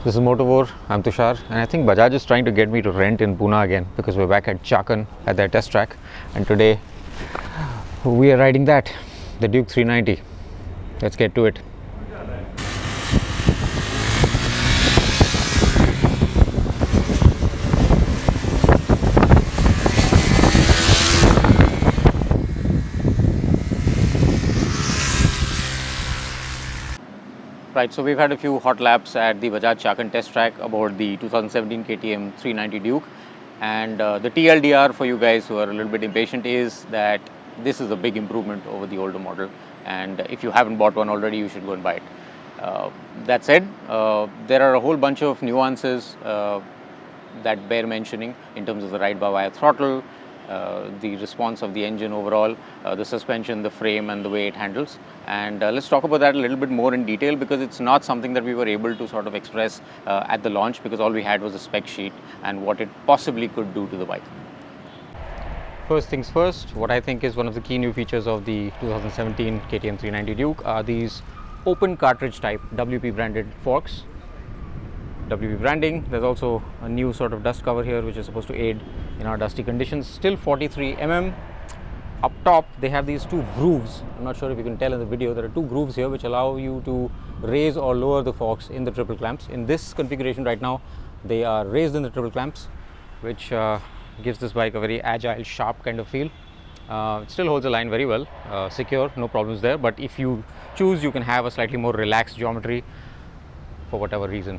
This is Motovore, I'm Tushar, and I think Bajaj is trying to get me to rent in Pune again because we're back at Chakan at their test track, and today we are riding that, the Duke 390. Let's get to it. Right, so we've had a few hot laps at the Bajaj Chakan test track aboard the 2017 KTM 390 Duke, and the TLDR for you guys who are a little bit impatient is that this is a big improvement over the older model, and if you haven't bought one already, you should go and buy it. That said, there are a whole bunch of nuances that bear mentioning in terms of the ride-by-wire throttle, the response of the engine overall, the suspension, the frame, and the way it handles. And let's talk about that a little bit more in detail, because it's not something that we were able to sort of express at the launch, because all we had was a spec sheet and what it possibly could do to the bike. First things first, what I think is one of the key new features of the 2017 KTM 390 Duke are these open cartridge type WP branded forks. WP branding. There's also a new sort of dust cover here which is supposed to aid in our dusty conditions. Still 43 mm. Up top they have these two grooves. I'm not sure if you can tell in the video, there are two grooves here which allow you to raise or lower the forks in the triple clamps. In this configuration right now they are raised in the triple clamps, which gives this bike a very agile, sharp kind of feel. It still holds the line very well, secure, no problems there, but if you choose you can have a slightly more relaxed geometry for whatever reason.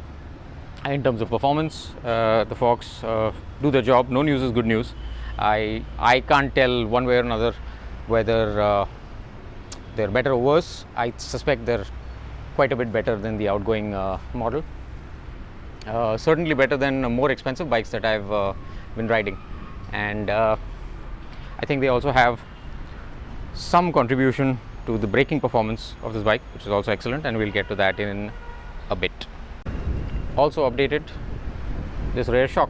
In terms of performance, the forks do their job. No news is good news. I can't tell one way or another whether they're better or worse. I suspect they're quite a bit better than the outgoing model. Certainly better than more expensive bikes that I've been riding. And I think they also have some contribution to the braking performance of this bike, which is also excellent, and we'll get to that in a bit. Also updated this rear shock.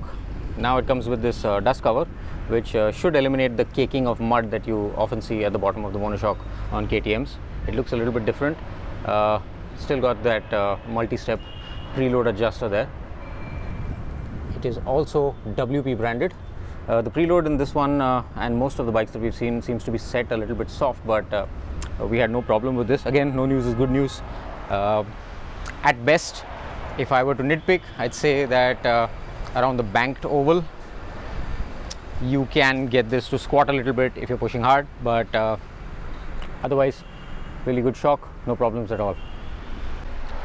Now it comes with this dust cover, which should eliminate the caking of mud that you often see at the bottom of the monoshock on KTMs. It looks a little bit different. Still got that multi-step preload adjuster there. It is also WP branded. The preload in this one and most of the bikes that we've seen seems to be set a little bit soft, but we had no problem with this. Again, no news is good news. At best, if I were to nitpick, I'd say that around the banked oval, you can get this to squat a little bit if you're pushing hard, but otherwise, really good shock, no problems at all.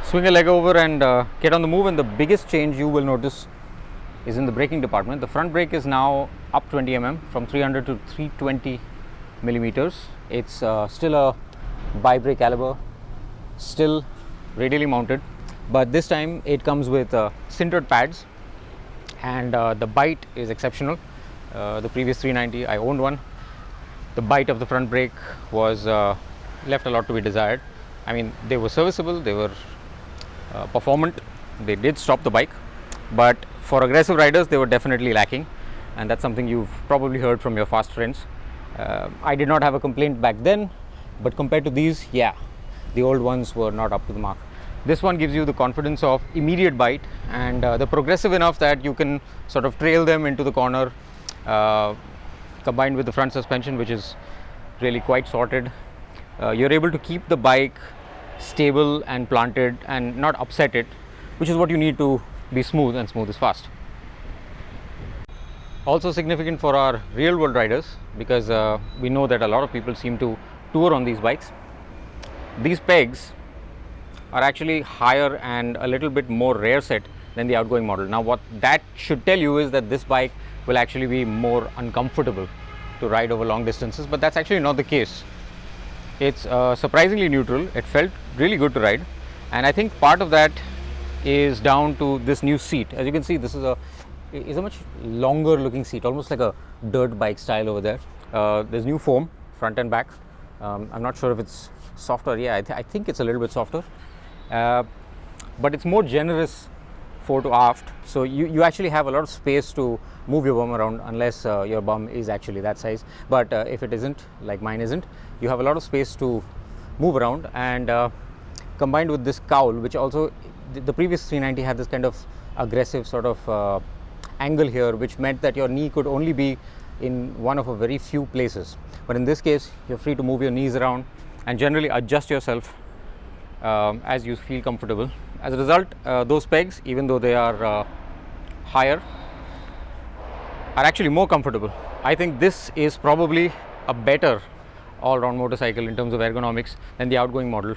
Swing a leg over and get on the move, and the biggest change you will notice is in the braking department. The front brake is now up 20 mm from 300 to 320 millimeters. It's still a bi-brake caliber, still radially mounted, but this time it comes with sintered pads, and the bite is exceptional. The previous 390, I owned one. The bite of the front brake was left a lot to be desired. I mean, they were serviceable, they were performant, they did stop the bike, but for aggressive riders they were definitely lacking, and that's something you've probably heard from your fast friends. I did not have a complaint back then, but compared to these, yeah, the old ones were not up to the mark. This one gives you the confidence of immediate bite, and they're progressive enough that you can sort of trail them into the corner, combined with the front suspension, which is really quite sorted. You're able to keep the bike stable and planted and not upset it, which is what you need to be smooth, and smooth is fast. Also significant for our real world riders, because we know that a lot of people seem to tour on these bikes. These pegs are actually higher and a little bit more rear set than the outgoing model. Now what that should tell you is that this bike will actually be more uncomfortable to ride over long distances, but that's actually not the case. It's surprisingly neutral. It felt really good to ride, and I think part of that is down to this new seat. As you can see, this is a much longer looking seat, almost like a dirt bike style over there. There's new foam front and back. I'm not sure if it's softer. Yeah, I think it's a little bit softer, but it's more generous fore to aft, so you actually have a lot of space to move your bum around, unless your bum is actually that size. But if it isn't, like mine isn't, you have a lot of space to move around, and combined with this cowl, which also the previous 390 had this kind of aggressive sort of angle here, which meant that your knee could only be in one of a very few places. But in this case, you're free to move your knees around and generally adjust yourself as you feel comfortable. As a result, those pegs, even though they are higher, are actually more comfortable. I think this is probably a better all-round motorcycle in terms of ergonomics than the outgoing model.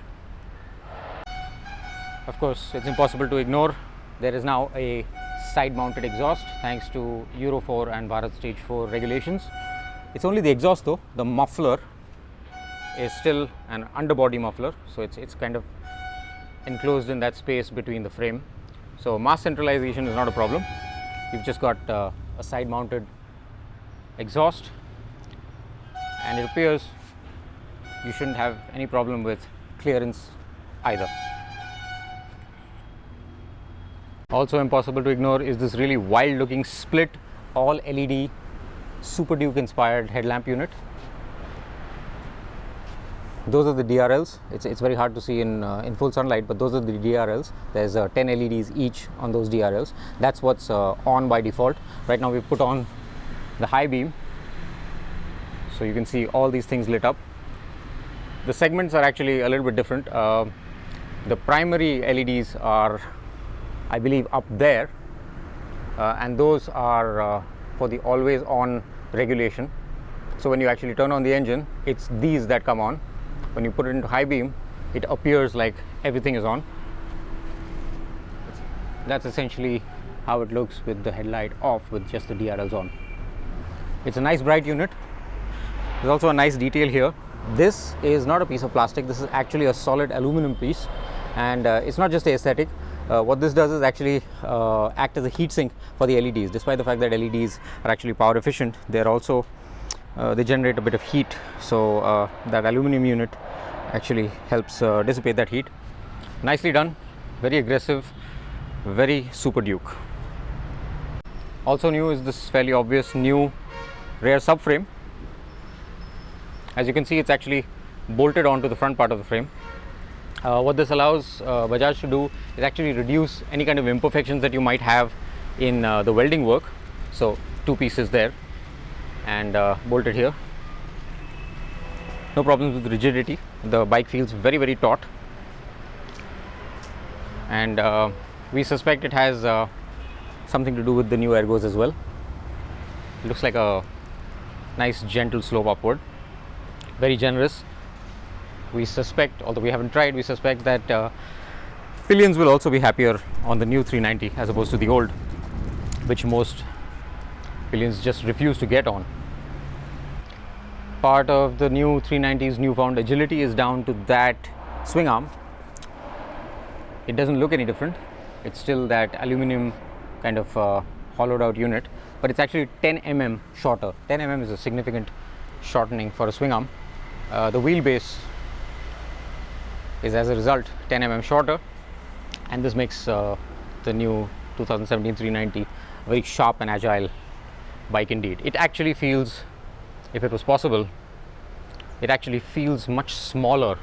Of course, it's impossible to ignore there is now a side-mounted exhaust thanks to Euro 4 and Bharat Stage 4 regulations. It's only the exhaust though. The muffler is still an underbody muffler, so it's kind of enclosed in that space between the frame. So mass centralization is not a problem. You've just got a side-mounted exhaust, and it appears you shouldn't have any problem with clearance either. Also impossible to ignore is this really wild looking split all LED Super Duke inspired headlamp unit. Those are the DRLs. It's very hard to see in full sunlight, but those are the DRLs. There's 10 LEDs each on those DRLs. That's what's on by default. Right now we've put on the high beam, so you can see all these things lit up. The segments are actually a little bit different. The primary LEDs are, I believe, up there, and those are for the always on regulation. So when you actually turn on the engine, it's these that come on. When you put it into high beam, it appears like everything is on. That's essentially how it looks with the headlight off with just the DRLs on. It's a nice bright unit. There's also a nice detail here. This is not a piece of plastic. This is actually a solid aluminum piece, and it's not just aesthetic. What this does is actually act as a heat sink for the LEDs. Despite the fact that LEDs are actually power efficient, they're also they generate a bit of heat. So that aluminum unit actually helps dissipate that heat. Nicely done, very aggressive, very Super Duke. Also new is this fairly obvious new rear subframe. As you can see, it's actually bolted onto the front part of the frame. What this allows Bajaj to do is actually reduce any kind of imperfections that you might have in the welding work. So two pieces there and bolted here. No problems with rigidity. The bike feels very, very taut, and we suspect it has something to do with the new ergos as well. It looks like a nice gentle slope upward, very generous. We suspect, although we haven't tried, we suspect that pillions will also be happier on the new 390 as opposed to the old, which most pillions just refuse to get on. Part of the new 390's newfound agility is down to that swing arm. It doesn't look any different. It's still that aluminum kind of hollowed out unit, but it's actually 10 mm shorter. 10 mm is a significant shortening for a swing arm. The wheelbase is as a result 10 mm shorter, and this makes the new 2017 390 a very sharp and agile bike indeed. It actually feels, if it was possible, it actually feels much smaller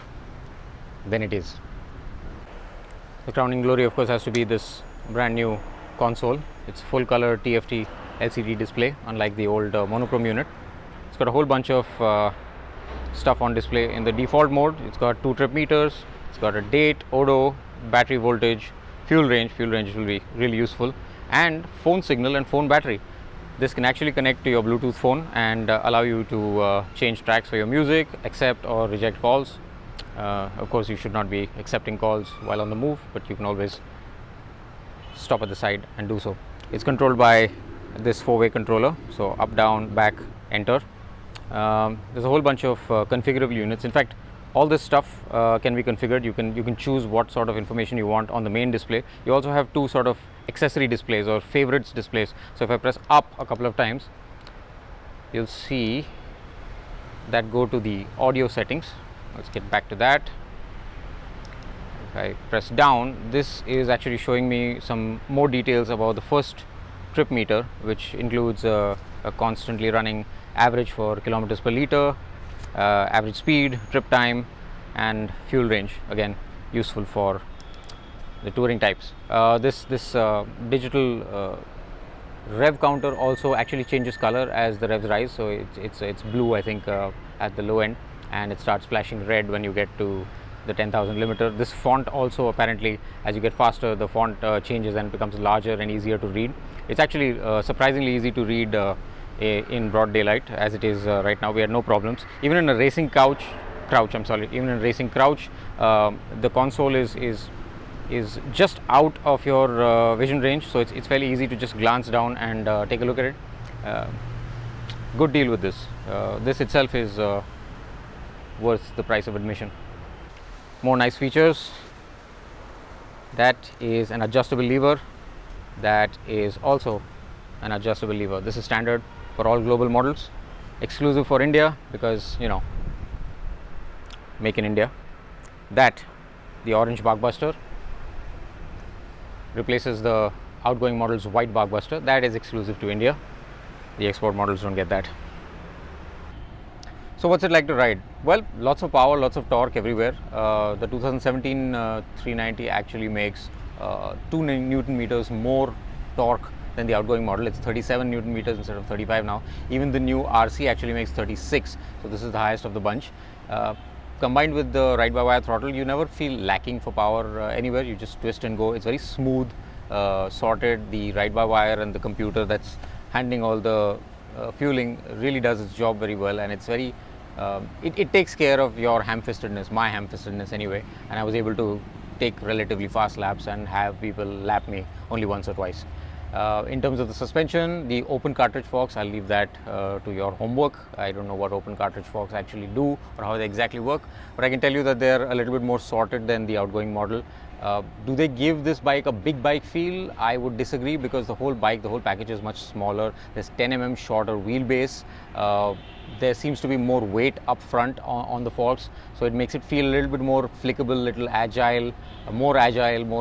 than it is. The crowning glory, of course, has to be this brand new console. It's full color TFT LCD display, unlike the old monochrome unit. It's got a whole bunch of stuff on display. In the default mode, it's got 2 trip meters, it's got a date, odo, battery voltage, fuel range will be really useful, and phone signal and phone battery. This can actually connect to your Bluetooth phone and allow you to change tracks for your music, accept or reject calls. Of course, you should not be accepting calls while on the move, but you can always stop at the side and do so. It's controlled by this 4-way controller, so up, down, back, enter. There's a whole bunch of configurable units. In fact, all this stuff can be configured. You can choose what sort of information you want on the main display. You also have 2 sort of accessory displays or favorites displays. So if I press up a couple of times, you'll see that go to the audio settings. Let's get back to that. If I press down, this is actually showing me some more details about the first trip meter, which includes a constantly running average for kilometers per liter, average speed, trip time, and fuel range. Again, useful for the touring types. This digital rev counter also actually changes color as the revs rise, so it's blue, I think, at the low end, and it starts flashing red when you get to the 10,000 limiter. This font also, apparently, as you get faster, the font changes and becomes larger and easier to read. It's actually surprisingly easy to read in broad daylight, as it is right now. We had no problems. Even in a racing crouch, even in racing crouch, the console is just out of your vision range, so it's fairly easy to just glance down and take a look at it. Good deal with this. This itself is worth the price of admission. More nice features. That is an adjustable lever. That is also an adjustable lever. This is standard for all global models, exclusive for India because, you know, make in India. That, the orange barkbuster, replaces the outgoing model's white barkbuster. That is exclusive to India. The export models don't get that. So what's it like to ride? Well, lots of power, lots of torque everywhere. The 2017 390 actually makes 2 Newton meters more torque than the outgoing model. It's 37 Newton meters instead of 35 now. Even the new RC actually makes 36. So this is the highest of the bunch. Combined with the ride-by-wire throttle, you never feel lacking for power anywhere. You just twist and go. It's very smooth, sorted. The ride-by-wire and the computer that's handling all the fueling really does its job very well, and it's very it takes care of your ham-fistedness, my ham-fistedness anyway, and I was able to take relatively fast laps and have people lap me only once or twice. In terms of the suspension, the open cartridge forks, I'll leave that to your homework. I don't know what open cartridge forks actually do or how they exactly work, but I can tell you that they're a little bit more sorted than the outgoing model. Do they give this bike a big bike feel? I would disagree, because the whole bike, the whole package is much smaller. There's 10 mm shorter wheelbase. There seems to be more weight up front on the forks, so it makes it feel a little bit more flickable, little agile, more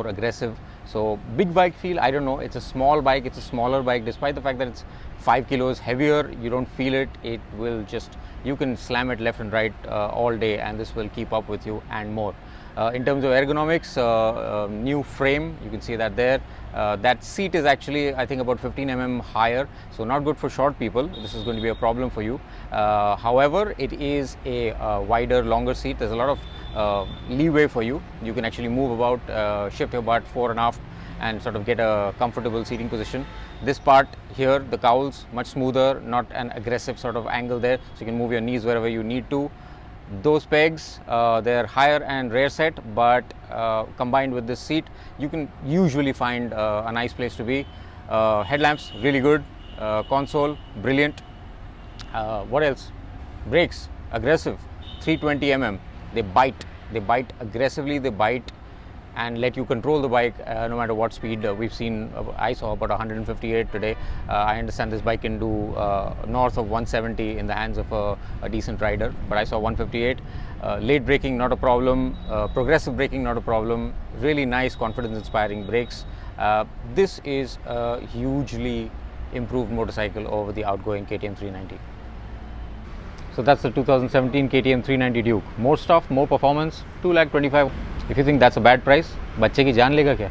aggressive. So big bike feel, I don't know. It's a small bike, it's a smaller bike. Despite the fact that it's 5 kilos heavier, you don't feel it. It will just, you can slam it left and right all day, and this will keep up with you and more. In terms of ergonomics, new frame, you can see that there. That seat is actually, I think, about 15 mm higher, so not good for short people. This is going to be a problem for you. However, it is a wider, longer seat. There's a lot of leeway for you. You can actually move about, shift your butt fore and aft, and sort of get a comfortable seating position. This part here, the cowls, much smoother, not an aggressive sort of angle there, so you can move your knees wherever you need to. Those pegs, they're higher and rear set, but combined with this seat, you can usually find a nice place to be. Headlamps, really good. Console, brilliant. What else? Brakes, aggressive. 320 mm. They bite aggressively. They bite and let you control the bike no matter what speed. We've seen, I saw about 158 today. I understand this bike can do north of 170 in the hands of a decent rider, but I saw 158. Late braking, not a problem. Progressive braking, not a problem. Really nice, confidence-inspiring brakes. This is a hugely improved motorcycle over the outgoing KTM 390. So that's the 2017 KTM 390 Duke. More stuff, more performance, 2,25,000. If you think that's a bad price, बच्चे की जान लेगा क्या?